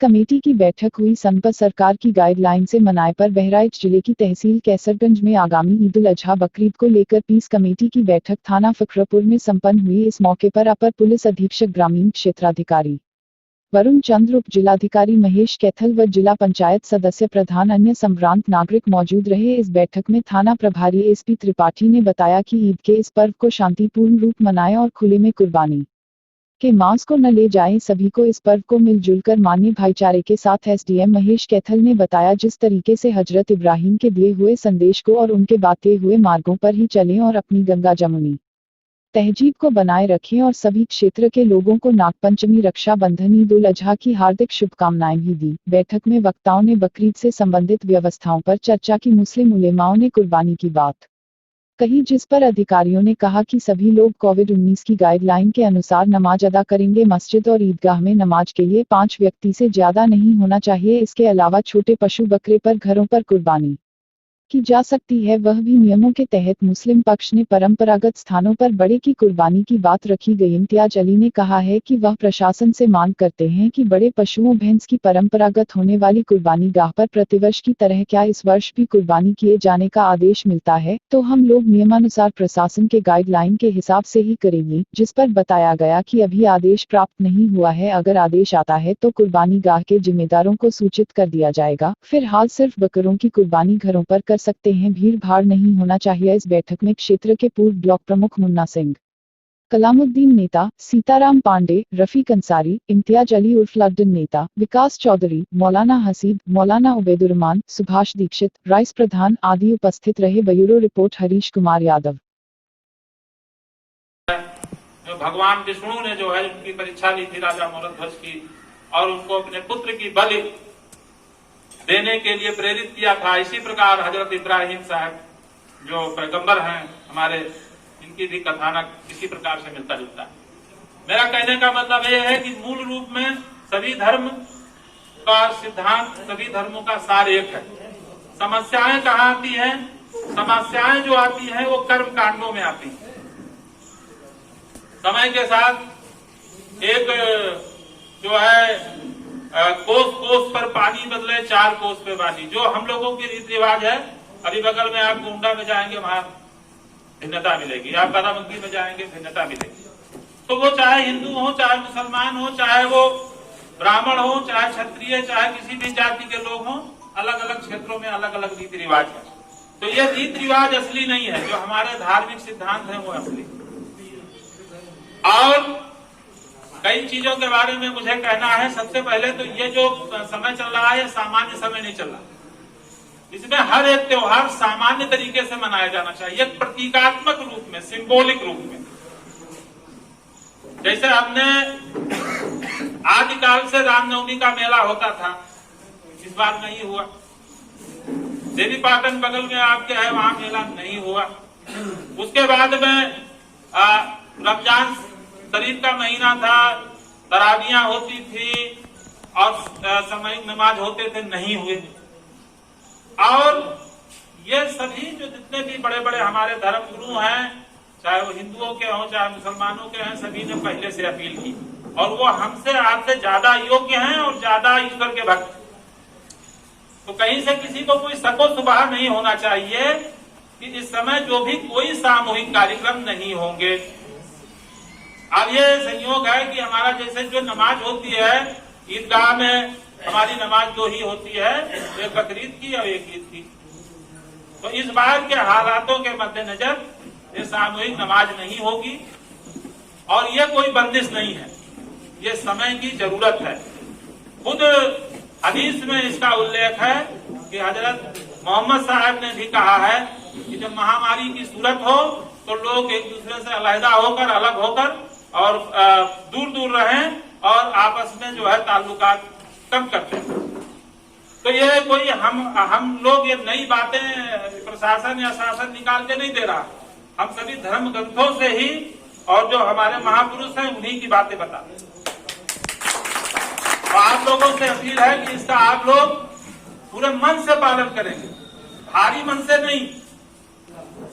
Committee की बैठक हुई। संपत सरकार की गाइडलाइन से मनाए पर बहराइच जिले की तहसील कैसरगंज में आगामी ईद उल अजहा बकरीद को लेकर पीस कमेटी की बैठक थाना फकरपुर में संपन्न हुई। इस मौके पर अपर पुलिस अधीक्षक ग्रामीण क्षेत्राधिकारी वरुण चंद्र, उप जिलाधिकारी महेश कैथल व जिला पंचायत सदस्य प्रधान अन्य संभ्रांत नागरिक मौजूद रहे। इस बैठक में थाना प्रभारी एसपी त्रिपाठी ने बताया कि ईद के इस पर्व को शांतिपूर्ण रूप मनाएं और खुले में कुर्बानी के मांस को न ले जाएं। सभी को इस पर्व को मिलजुल कर मान्य भाईचारे के साथ एसडीएम महेश कैथल ने बताया, जिस तरीके से हजरत इब्राहिम के दिए हुए संदेश को और उनके बाते हुए मार्गों पर ही चलें और अपनी गंगा जमुनी तहजीब को बनाए रखें और सभी क्षेत्र के लोगों को नागपंचमी, रक्षाबंधन, ईद उल अजहा की हार्दिक शुभकामनाएं भी दी। बैठक में वक्ताओं ने बकरीद से संबंधित व्यवस्थाओं पर चर्चा की। मुस्लिम उलेमाओं ने कुर्बानी की बात कही, जिस पर अधिकारियों ने कहा कि सभी लोग कोविड-19 की गाइडलाइन के अनुसार नमाज अदा करेंगे। मस्जिद और ईदगाह में नमाज के लिए 5 व्यक्ति से ज्यादा नहीं होना चाहिए। इसके अलावा छोटे पशु बकरे पर घरों पर कुर्बानी की जा सकती है, वह भी नियमों के तहत। मुस्लिम पक्ष ने परंपरागत स्थानों पर बड़े की कुर्बानी की बात रखी गई। इम्तियाज अली ने कहा है कि वह प्रशासन से मांग करते हैं कि बड़े पशुओं भैंस की परंपरागत होने वाली कुर्बानी गाह पर प्रतिवर्ष की तरह क्या इस वर्ष भी कुर्बानी किए जाने का आदेश मिलता है तो हम लोग नियमानुसार प्रशासन के गाइडलाइन के हिसाब से ही करेंगे। जिस पर बताया गया कि अभी आदेश प्राप्त नहीं हुआ है, अगर आदेश आता है तो कुर्बानी गाह के जिम्मेदारों को सूचित कर दिया जाएगा। फिलहाल सिर्फ बकरों की कुर्बानी घरों पर कर सकते हैं, भीड़ भाड़ नहीं होना चाहिए। इस बैठक में क्षेत्र के पूर्व ब्लॉक प्रमुख मुन्ना सिंह, कलामुद्दीन नेता, सीताराम पांडे, रफीक अंसारी, इम्तियाज अली उर्फ लड्डन नेता, विकास चौधरी, मौलाना हसीब, मौलाना उबैदुर्रहमान, सुभाष दीक्षित, राइस प्रधान आदि उपस्थित रहे। Bureau report Harish Kumar Yadav. जो भगवान विष्णु ने जो है उनकी परीक्षा ली थी राजा मूलध्वज की, और उनको अपने पुत्र की बलि देने के लिए प्रेरित किया था। इसी प्रकार हजरत इब्राहिम साहब जो पैगंबर हैं हमारे, इनकी भी कथानक इसी प्रकार से मिलता जुलता है। मेरा कहने का मतलब यह है कि मूल रूप में सभी धर्म का सिद्धांत, सभी धर्मों का सार एक है। समस्याएं कहाँ आती हैं? समस्याएं जो आती हैं वो कर्म कांडों में आती हैं। समय के साथ एक जो है कोस कोस पर पानी बदले 4 कोस पे पानी, जो हम लोगों की रीति रिवाज है। अभी बगल में आप गोंडा में जाएंगे, वहां भिन्नता मिलेगी। आप बाराबंकी में जाएंगे, भिन्नता मिलेगी। तो वो चाहे हिंदू हो, चाहे मुसलमान हो, चाहे वो ब्राह्मण हो, चाहे क्षत्रिय, चाहे किसी भी जाति के लोग हों, अलग अलग क्षेत्रों में अलग अलग रीति रिवाज है। तो ये रीति रिवाज असली नहीं है, जो हमारे धार्मिक सिद्धांत है वो असली। और कई चीजों के बारे में मुझे कहना है। सबसे पहले तो ये जो समय चल रहा है, ये सामान्य समय नहीं चल रहा। इसमें हर एक त्योहार सामान्य तरीके से मनाया जाना चाहिए, प्रतीकात्मक रूप में, सिंबॉलिक रूप में। जैसे हमने आदिकाल से रामनवमी का मेला होता था, इस बार नहीं हुआ। देवी पाटन बगल में आपके है, वहां मेला नहीं हुआ। उसके बाद में रमजान शरीफ का महीना था, तरावियां होती थी और सामूहिक नमाज होते थे, नहीं हुए। और ये सभी जो जितने भी बड़े बड़े हमारे धर्म गुरु हैं, चाहे वो हिंदुओं के हों चाहे मुसलमानों के हैं, सभी ने पहले से अपील की, और वो हमसे आपसे ज्यादा योग्य हैं और ज्यादा ईश्वर के भक्त। तो कहीं से किसी को कोई सको सुबह नहीं होना चाहिए कि इस समय जो भी कोई सामूहिक कार्यक्रम नहीं होंगे। अब ये संयोग है कि हमारा जैसे जो नमाज होती है ईदगाह में, हमारी नमाज 2 ही होती है, एक बकरीद की और एक ईद की। तो इस बार के हालातों के मद्देनजर ये सामूहिक नमाज नहीं होगी, और ये कोई बंदिश नहीं है, ये समय की जरूरत है। खुद हदीस में इसका उल्लेख है कि हजरत मोहम्मद साहब ने भी कहा है कि जब महामारी की सूरत हो तो लोग एक दूसरे से अलहदा होकर, अलग होकर और दूर दूर रहें और आपस में जो है ताल्लुकात कम करते हैं। तो ये कोई हम लोग ये नई बातें प्रशासन या शासन निकाल के नहीं दे रहा। हम सभी धर्म ग्रंथों से ही, और जो हमारे महापुरुष हैं उन्हीं की बातें बताते हैं। और आप लोगों से अपील है कि इसका आप लोग पूरे मन से पालन करेंगे, भारी मन से नहीं,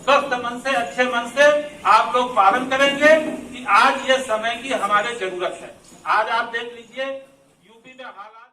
स्वस्थ मन से, अच्छे मन से आप लोग पालन करेंगे कि आज ये समय की हमारे जरूरत है। आज आप देख लीजिए यूपी में हालात